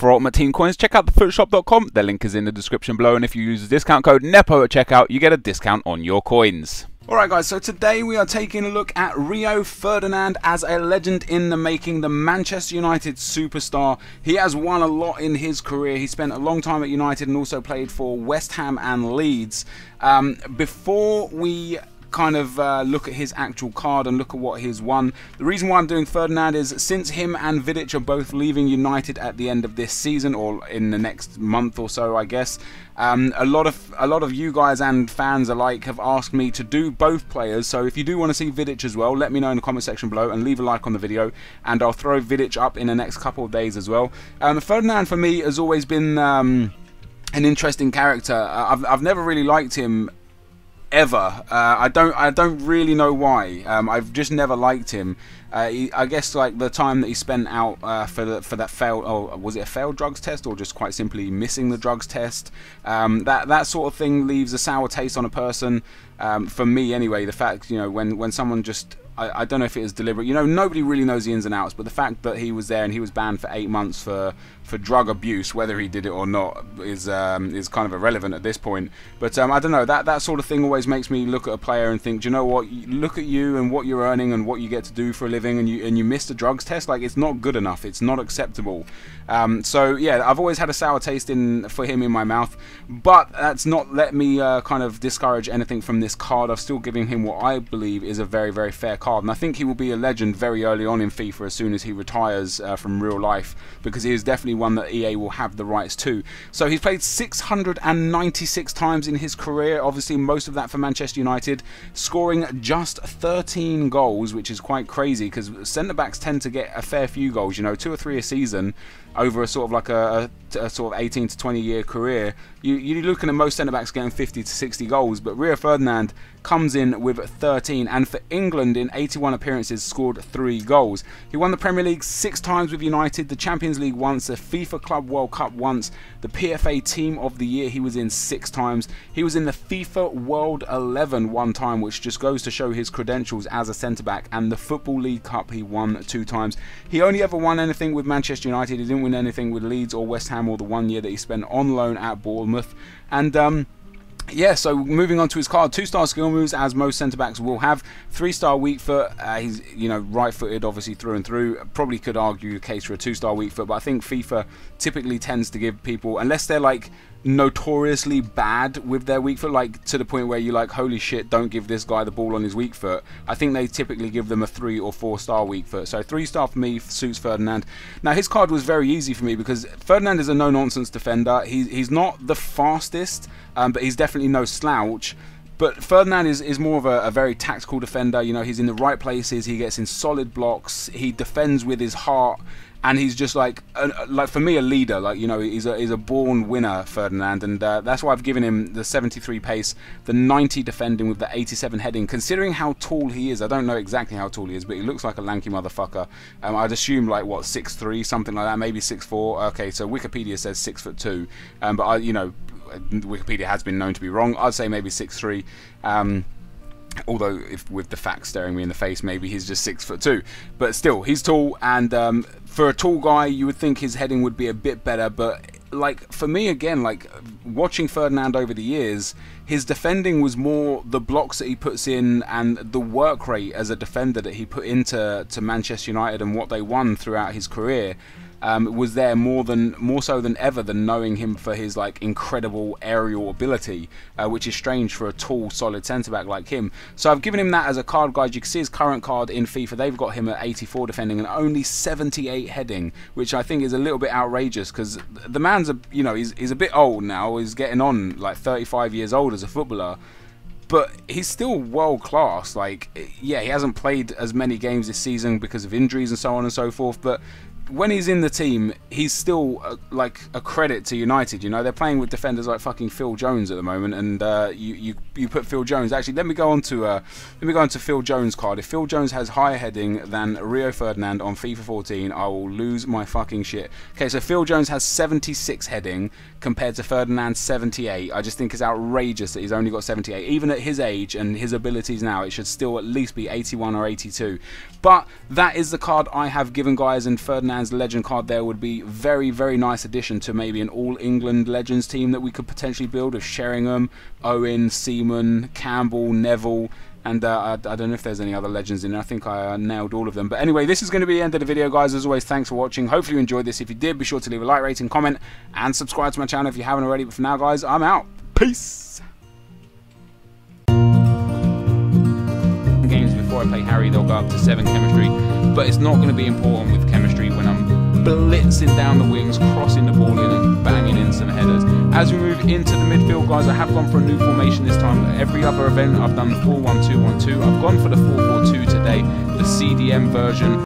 for Ultimate Team Coins, check out thefootshop.com. The link is in the description below, and if you use the discount code NEPO at checkout, you get a discount on your coins. Alright guys, so today we are taking a look at Rio Ferdinand as a legend in the making, the Manchester United superstar. He has won a lot in his career. He spent a long time at United and also played for West Ham and Leeds. Before we kind of look at his actual card and look at what he's won, the reason why I'm doing Ferdinand is since him and Vidic are both leaving United at the end of this season, or in the next month or so, I guess. A lot of you guys and fans alike have asked me to do both players, so if you do want to see Vidic as well, let me know in the comment section below and leave a like on the video, and I'll throw Vidic up in the next couple of days as well. Ferdinand for me has always been an interesting character. I've never really liked him ever. I don't really know why. I've just never liked him. I guess like the time that he spent out for that failed, oh, was it a failed drugs test or just quite simply missing the drugs test? That sort of thing leaves a sour taste on a person. For me anyway, the fact, you know, when someone just, I don't know if it is deliberate, you know, nobody really knows the ins and outs, but the fact that he was there and he was banned for 8 months for drug abuse, whether he did it or not, is kind of irrelevant at this point. But I don't know, that sort of thing always makes me look at a player and think, do you know what, look at you and what you're earning and what you get to do for a living, and you missed a drugs test. Like, it's not good enough, it's not acceptable. So yeah, I've always had a sour taste for him in my mouth, but that's not let me kind of discourage anything from this card. I've still given him what I believe is a very, very fair card, and I think he will be a legend very early on in FIFA as soon as he retires from real life, because he is definitely one that EA will have the rights to. So he's played 696 times in his career, obviously most of that for Manchester United, scoring just 13 goals, which is quite crazy because centre-backs tend to get a fair few goals, you know, 2 or 3 a season over a sort of like a sort of 18 to 20 year career. You're looking at most centre-backs getting 50 to 60 goals, but Rio Ferdinand comes in with 13, and for England in 81 appearances scored 3 goals. He won the Premier League 6 times with United, the Champions League once, the FIFA Club World Cup once, the PFA Team of the Year he was in 6 times. He was in the FIFA World 11 1 time, which just goes to show his credentials as a centre-back, and the Football League Cup he won 2 times. He only ever won anything with Manchester United. He didn't win anything with Leeds or West Ham, or the 1 year that he spent on loan at Bournemouth. And yeah, so moving on to his card, 2-star skill moves, as most centre-backs will have, 3-star weak foot. He's, you know, right-footed obviously through and through. Probably could argue the case for a 2-star weak foot, but I think FIFA typically tends to give people, unless they're like notoriously bad with their weak foot, like to the point where you're like, holy shit, don't give this guy the ball on his weak foot, I think they typically give them a 3 or 4-star weak foot. So 3-star for me suits Ferdinand. Now his card was very easy for me because Ferdinand is a no-nonsense defender. He's not the fastest, but he's definitely no slouch. But Ferdinand is more of a very tactical defender. You know, he's in the right places, he gets in solid blocks, he defends with his heart, and he's just like for me, a leader. Like, you know, he's a born winner, Ferdinand, and that's why I've given him the 73 pace, the 90 defending with the 87 heading. Considering how tall he is, I don't know exactly how tall he is, but he looks like a lanky motherfucker. I'd assume like what, 6'3", something like that, maybe 6'4". Okay, so Wikipedia says 6'2", but you know, Wikipedia has been known to be wrong. I'd say maybe 6'3". Although, if with the facts staring me in the face, maybe he's just 6'2". But still, he's tall, and for a tall guy, you would think his heading would be a bit better. But like for me, again, like watching Ferdinand over the years, his defending was more the blocks that he puts in and the work rate as a defender that he put into Manchester United and what they won throughout his career. Was there more so than ever than knowing him for his like incredible aerial ability, which is strange for a tall, solid centre-back like him. So I've given him that as a card, guys. You can see his current card in FIFA. They've got him at 84 defending and only 78 heading, which I think is a little bit outrageous because the man's you know, he's a bit old now. He's getting on like 35 years old as a footballer. But he's still world class. Like, yeah, he hasn't played as many games this season because of injuries and so on and so forth, but when he's in the team, he's still like a credit to United. You know, they're playing with defenders like fucking Phil Jones at the moment, and you put Phil Jones. Actually, let me go on to Phil Jones' card. If Phil Jones has higher heading than Rio Ferdinand on FIFA 14, I will lose my fucking shit. Okay, so Phil Jones has 76 heading compared to Ferdinand's 78. I just think it's outrageous that he's only got 78. Even at his age and his abilities now, it should still at least be 81 or 82. But that is the card I have given, guys, and Ferdinand Ferdinand's legend card there would be very, very nice addition to maybe an All England Legends team that we could potentially build of Sheringham, Owen, Seaman, Campbell, Neville, and I don't know if there's any other legends in there. I think I nailed all of them. But anyway, this is going to be the end of the video, guys. As always, thanks for watching. Hopefully you enjoyed this. If you did, be sure to leave a like, rating, comment, and subscribe to my channel if you haven't already. But for now, guys, I'm out. Peace. Games before I play Harry, they'll go up to 7 chemistry. But it's not going to be important with chemistry when I'm blitzing down the wings, crossing the ball in and banging in some headers. As we move into the midfield, guys, I have gone for a new formation this time. Every other event I've done the 4-1-2-1-2. I've gone for the 4-4-2 today, the CDM version.